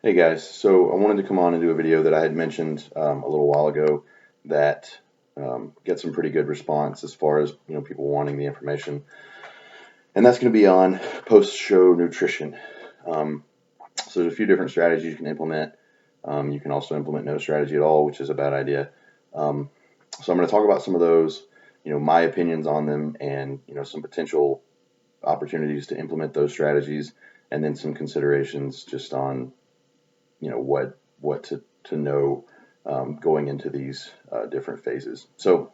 Hey guys, so I wanted to come on and do a video that I had mentioned a little while ago that get some pretty good response as far as people wanting the information, and that's going to be on post-show nutrition. Um, so there's a few different strategies you can implement. You can also implement no strategy at all, which is a bad idea. Um, so I'm going to talk about some of those, my opinions on them, and some potential opportunities to implement those strategies, and then some considerations just on what to know going into these different phases. So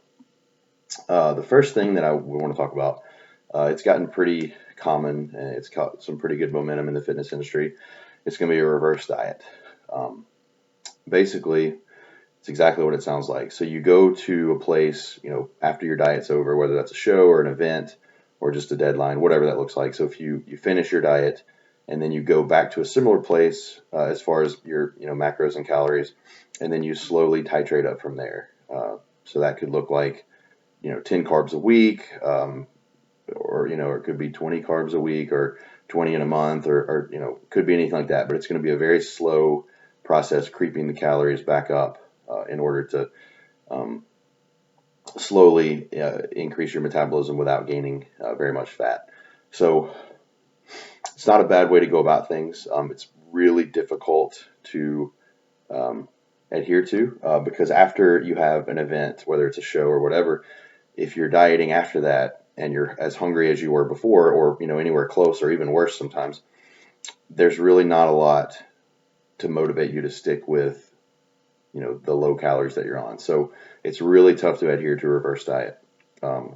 the first thing that we want to talk about, it's gotten pretty common and it's got some pretty good momentum in the fitness industry. It's going to be a reverse diet. Um, Basically, it's exactly what it sounds like. So you go to a place, after your diet's over, whether that's a show or an event or just a deadline, whatever that looks like. So if you finish your diet and then you go back to a similar place as far as your macros and calories, and then you slowly titrate up from there. So that could look like 10 carbs a week, or it could be 20 carbs a week or 20 in a month, or could be anything like that. But it's going to be a very slow process, creeping the calories back up in order to um, slowly increase your metabolism without gaining very much fat. So it's not a bad way to go about things. It's really difficult to um, adhere to because after you have an event, whether it's a show or whatever, if you're dieting after that and you're as hungry as you were before, or anywhere close, or even worse sometimes, there's really not a lot to motivate you to stick with the low calories that you're on. So it's really tough to adhere to a reverse diet. Um,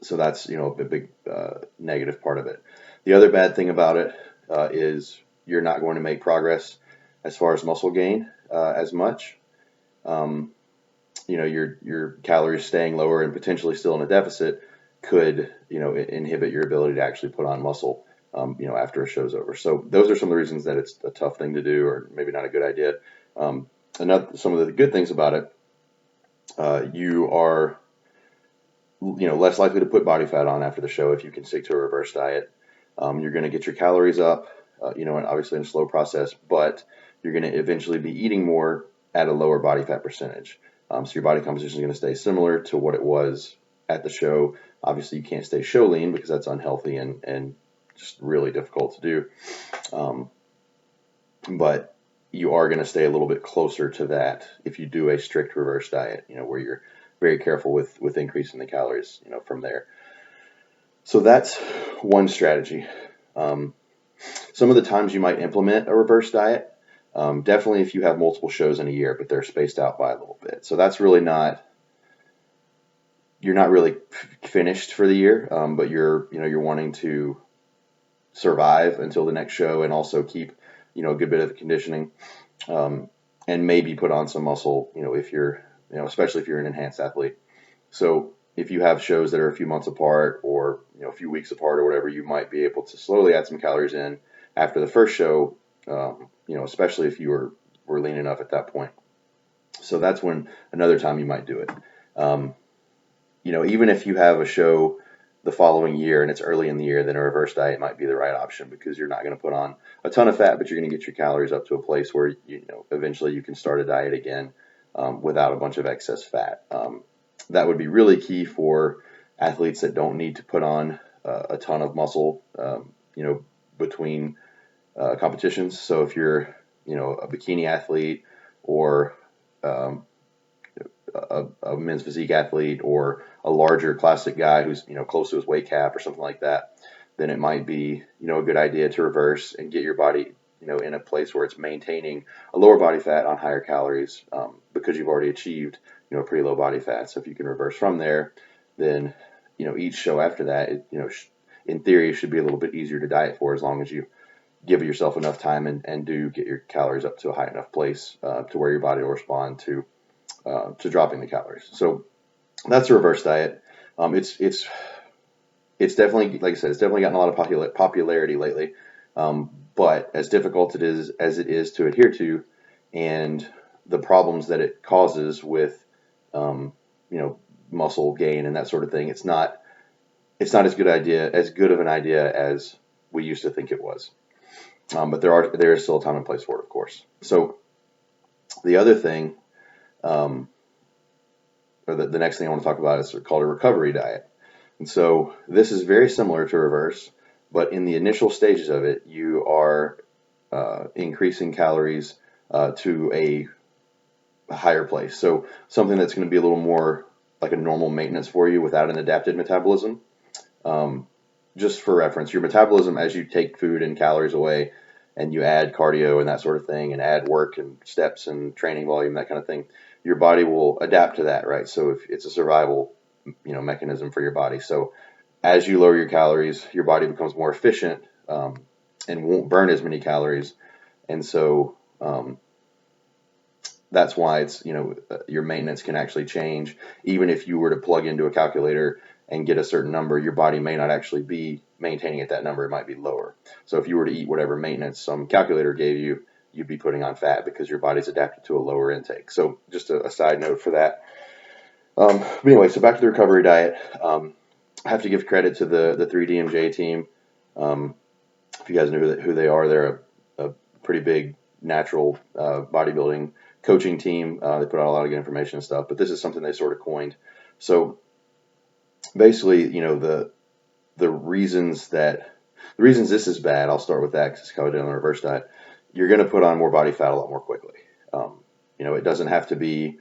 so that's a big negative part of it. The other bad thing about it is you're not going to make progress as far as muscle gain as much. Um, your calories staying lower and potentially still in a deficit could inhibit your ability to actually put on muscle after a show's over. So those are some of the reasons that it's a tough thing to do, or maybe not a good idea. Some of the good things about it, you are less likely to put body fat on after the show if you can stick to a reverse diet. You're going to get your calories up, and obviously in a slow process, but you're going to eventually be eating more at a lower body fat percentage. So your body composition is going to stay similar to what it was at the show. Obviously, you can't stay show lean because that's unhealthy and just really difficult to do. Um, but you are going to stay a little bit closer to that if you do a strict reverse diet, where you're very careful with increasing the calories, from there. So that's one strategy. Um, some of the times you might implement a reverse diet, definitely if you have multiple shows in a year, but they're spaced out by a little bit. So that's really you're not really finished for the year, but you're wanting to survive until the next show and also keep, a good bit of conditioning, um, and maybe put on some muscle, if you're, especially if you're an enhanced athlete. So if you have shows that are a few months apart, or a few weeks apart or whatever, you might be able to slowly add some calories in after the first show, especially if you were lean enough at that point. So that's when another time you might do it. Um, Even if you have a show the following year and it's early in the year, then a reverse diet might be the right option because you're not going to put on a ton of fat, but you're going to get your calories up to a place where eventually you can start a diet again without a bunch of excess fat. That would be really key for athletes that don't need to put on a ton of muscle, between competitions. So if you're, a bikini athlete, or um, a men's physique athlete, or a larger classic guy who's close to his weight cap or something like that, then it might be a good idea to reverse and get your body in a place where it's maintaining a lower body fat on higher calories, because you've already achieved a pretty low body fat. So if you can reverse from there, then each show after that, in theory, should be a little bit easier to diet for, as long as you give yourself enough time and do get your calories up to a high enough place to where your body will respond to dropping the calories. So that's a reverse diet. It's definitely, like I said, it's definitely gotten a lot of popularity lately. But as difficult as it is to adhere to, and the problems that it causes with, um, muscle gain and that sort of thing, it's not as good of an idea as we used to think it was. But there is still a time and place for it, of course. So the other thing, or the next thing I want to talk about is called a recovery diet. And so this is very similar to reverse, but in the initial stages of it, you are increasing calories to a higher place. So something that's going to be a little more like a normal maintenance for you without an adapted metabolism. Just for reference, your metabolism, as you take food and calories away and you add cardio and that sort of thing and add work and steps and training volume, that kind of thing, your body will adapt to that, right? So if it's a survival, mechanism for your body. So as you lower your calories, your body becomes more efficient and won't burn as many calories. And so that's why it's, your maintenance can actually change. Even if you were to plug into a calculator and get a certain number, your body may not actually be maintaining at that number. It might be lower. So if you were to eat whatever maintenance some calculator gave you, you'd be putting on fat because your body's adapted to a lower intake. So just a side note for that. But anyway, so back to the recovery diet. I have to give credit to the 3DMJ team. If you guys know who they are, they're a pretty big natural bodybuilding coaching team. They put out a lot of good information and stuff, but this is something they sort of coined. So basically, the reasons this is bad, I'll start with that because it's how I did on the reverse diet. You're going to put on more body fat a lot more quickly. It doesn't have to be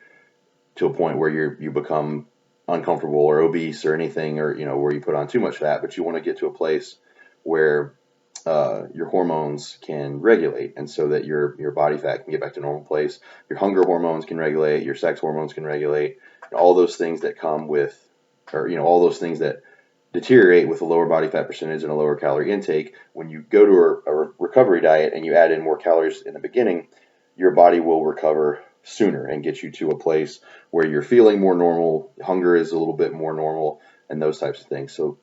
to a point where you become uncomfortable or obese or anything, or where you put on too much fat, but you want to get to a place where your hormones can regulate, and so that your body fat can get back to normal place. Your hunger hormones can regulate, your sex hormones can regulate, all those things that come with, or all those things that deteriorate with a lower body fat percentage and a lower calorie intake. When you go to a recovery diet and you add in more calories in the beginning, your body will recover sooner and get you to a place where you're feeling more normal, hunger is a little bit more normal, and those types of things. So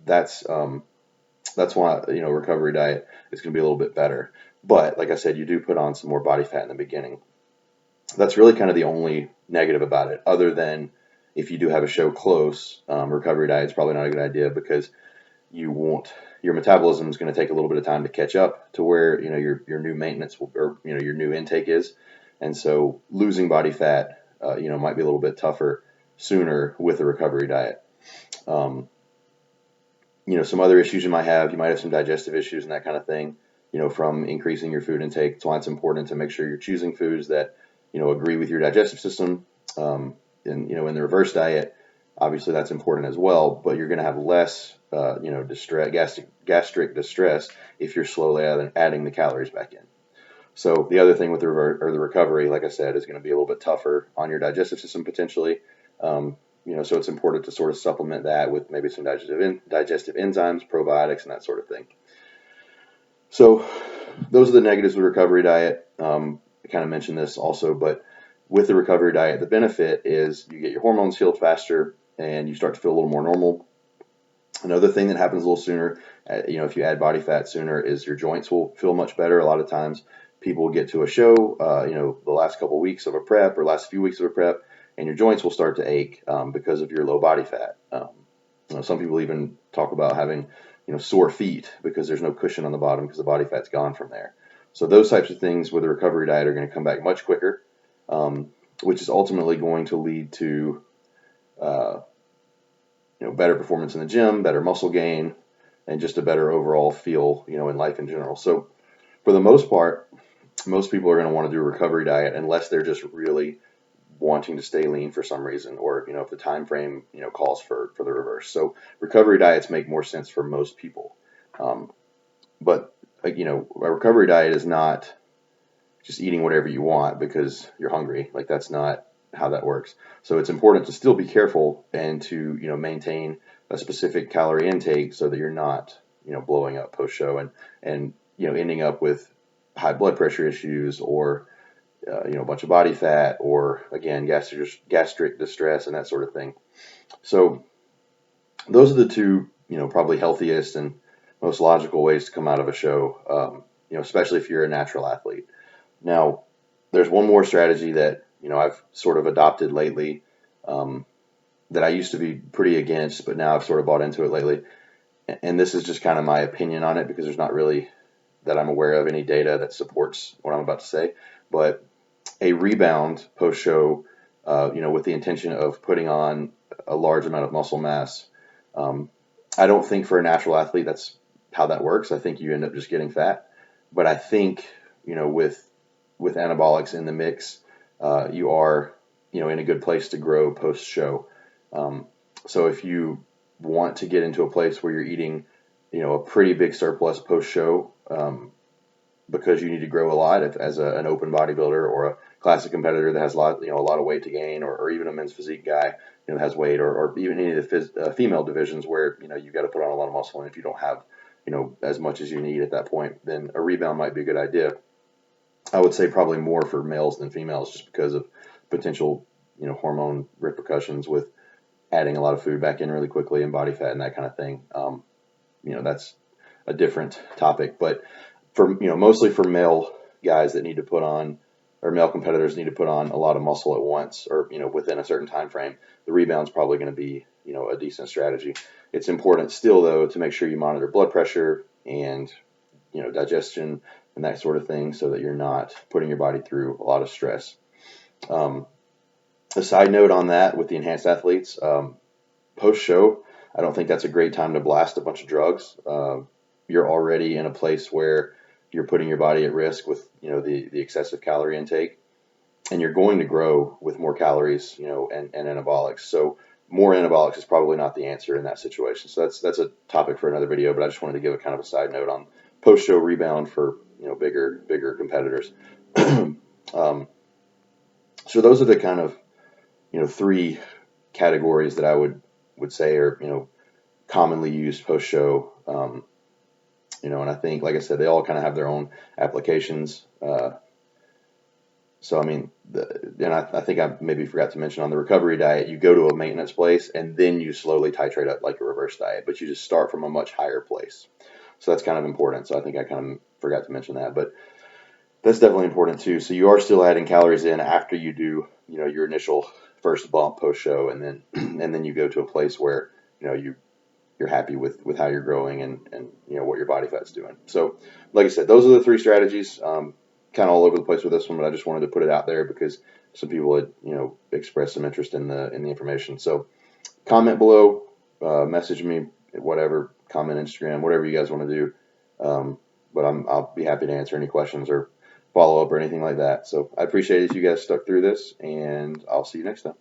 that's why recovery diet is going to be a little bit better. But like I said, you do put on some more body fat in the beginning. That's really kind of the only negative about it, other than if you do have a show close, recovery diet is probably not a good idea because your metabolism is going to take a little bit of time to catch up to where your new maintenance or your new intake is, and so losing body fat might be a little bit tougher sooner with a recovery diet. Some other issues you might have some digestive issues and that kind of thing, from increasing your food intake. That's why it's important to make sure you're choosing foods that, agree with your digestive system. And, in the reverse diet, obviously that's important as well, but you're going to have less, gastric distress if you're slowly adding the calories back in. So the other thing with the recovery, like I said, is going to be a little bit tougher on your digestive system potentially. So it's important to sort of supplement that with maybe some digestive enzymes, probiotics, and that sort of thing. So those are the negatives of the recovery diet. I kind of mentioned this also, but with the recovery diet, the benefit is you get your hormones healed faster and you start to feel a little more normal. Another thing that happens a little sooner, if you add body fat sooner, is your joints will feel much better. A lot of times people will get to a show, the last couple of weeks of a prep or last few weeks of a prep, and your joints will start to ache because of your low body fat. Some people even talk about having, sore feet because there's no cushion on the bottom because the body fat's gone from there. So those types of things with a recovery diet are going to come back much quicker, which is ultimately going to lead to, better performance in the gym, better muscle gain, and just a better overall feel, in life in general. So for the most part, most people are going to want to do a recovery diet unless they're just really wanting to stay lean for some reason, or if the time frame calls for the reverse. So recovery diets make more sense for most people, but a recovery diet is not just eating whatever you want because you're hungry. Like that's not how that works. So it's important to still be careful and to maintain a specific calorie intake so that you're not blowing up post show and ending up with high blood pressure issues or a bunch of body fat, or again, gastric distress and that sort of thing. So those are the two, probably healthiest and most logical ways to come out of a show, especially if you're a natural athlete. Now, there's one more strategy that, I've sort of adopted lately, that I used to be pretty against, but now I've sort of bought into it lately. And this is just kind of my opinion on it because there's not really that I'm aware of any data that supports what I'm about to say, but a rebound post show, with the intention of putting on a large amount of muscle mass. I don't think for a natural athlete that's how that works. I think you end up just getting fat. But I think, with anabolics in the mix, you are, in a good place to grow post show. So if you want to get into a place where you're eating, a pretty big surplus post show, because you need to grow a lot as an open bodybuilder or a classic competitor that has a lot of weight to gain, or even a men's physique guy, that has weight, or even any of the female divisions where, you've got to put on a lot of muscle. And if you don't have, as much as you need at that point, then a rebound might be a good idea. I would say probably more for males than females, just because of potential, hormone repercussions with adding a lot of food back in really quickly and body fat and that kind of thing. That's a different topic, but for, mostly for male guys that need to put on, or male competitors need to put on a lot of muscle at once, or, within a certain time frame, the rebound's probably going to be, a decent strategy. It's important still, though, to make sure you monitor blood pressure and, digestion and that sort of thing, so that you're not putting your body through a lot of stress. A side note on that with the enhanced athletes, post show, I don't think that's a great time to blast a bunch of drugs. You're already in a place where you're putting your body at risk with, the excessive calorie intake, and you're going to grow with more calories, and anabolics. So more anabolics is probably not the answer in that situation. So that's a topic for another video, but I just wanted to give a kind of a side note on post show rebound for, bigger competitors. So those are the kind of, three categories that I would say are, commonly used post show. And I think, like I said, they all kind of have their own applications. So, I mean, and I think I maybe forgot to mention on the recovery diet, you go to a maintenance place and then you slowly titrate up like a reverse diet, but you just start from a much higher place. So that's kind of important. So I think I kind of forgot to mention that, but that's definitely important too. So you are still adding calories in after you do, your initial first bump post show, and then you go to a place where, you're happy with how you're growing and what your body fat's doing. So like I said, those are the three strategies. Kind of all over the place with this one, but I just wanted to put it out there because some people had, expressed some interest in the information. So comment below, message me, whatever, comment Instagram, whatever you guys want to do. But I'll be happy to answer any questions or follow up or anything like that. So I appreciate it if you guys stuck through this, and I'll see you next time.